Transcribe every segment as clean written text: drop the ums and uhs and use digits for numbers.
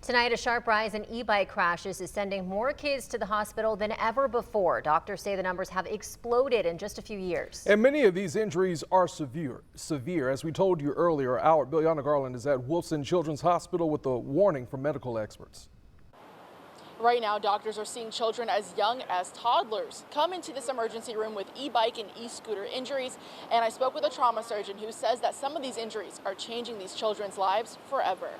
Tonight, a sharp rise in e-bike crashes is sending more kids to the hospital than ever before. Doctors say the numbers have exploded in just a few years. And many of these injuries are severe. As we told you earlier, our Biljana Garland is at Wolfson Children's Hospital with a warning from medical experts. Right now, doctors are seeing children as young as toddlers come into this emergency room with e-bike and e-scooter injuries. And I spoke with a trauma surgeon who says that some of these injuries are changing these children's lives forever.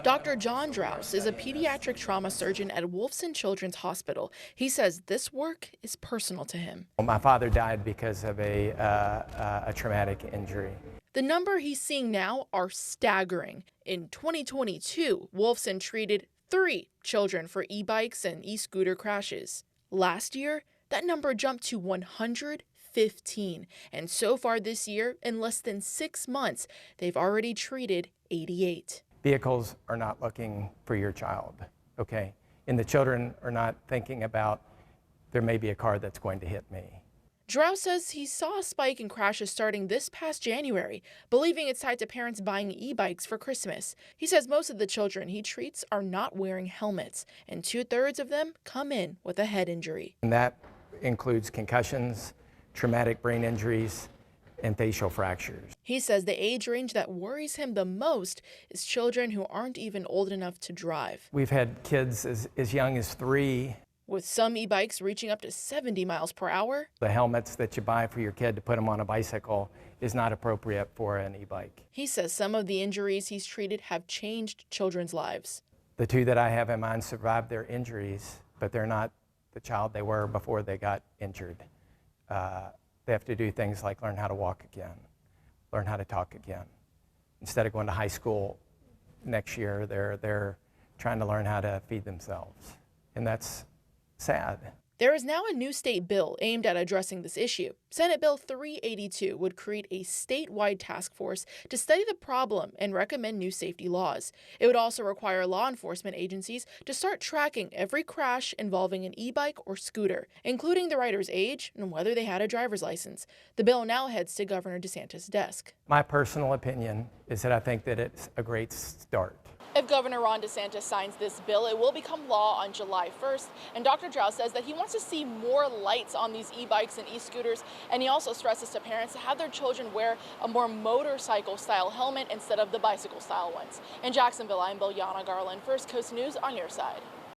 Dr. John Draus is a pediatric trauma surgeon at Wolfson Children's Hospital. He says this work is personal to him. My father died because of a traumatic injury. The number he's seeing now are staggering. In 2022, Wolfson treated 3 children for e-bikes and e-scooter crashes. Last year, that number jumped to 115. And so far this year, in less than 6 months, they've already treated 88. Vehicles are not looking for your child, okay? And the children are not thinking about there may be a car that's going to hit me. Draus says he saw a spike in crashes starting this past January, believing it's tied to parents buying e-bikes for Christmas. He says most of the children he treats are not wearing helmets, and 2/3 of them come in with a head injury. And that includes concussions, traumatic brain injuries, and facial fractures. He says the age range that worries him the most is children who aren't even old enough to drive. We've had kids as young as 3. With some e-bikes reaching up to 70 miles per hour. The helmets that you buy for your kid to put them on a bicycle is not appropriate for an e-bike. He says some of the injuries he's treated have changed children's lives. The 2 that I have in mind survived their injuries, but they're not the child they were before they got injured. They have to do things like learn how to walk again, learn how to talk again. Instead of going to high school next year, they're trying to learn how to feed themselves. And that's sad. There is now a new state bill aimed at addressing this issue. Senate Bill 382 would create a statewide task force to study the problem and recommend new safety laws. It would also require law enforcement agencies to start tracking every crash involving an e-bike or scooter, including the rider's age and whether they had a driver's license. The bill now heads to Governor DeSantis' desk. My personal opinion is that I think that it's a great start. If Governor Ron DeSantis signs this bill, it will become law on July 1st. And Dr. Draus says that he wants to see more lights on these e-bikes and e-scooters. And he also stresses to parents to have their children wear a more motorcycle-style helmet instead of the bicycle-style ones. In Jacksonville, I'm Biljana Garland, First Coast News on your side.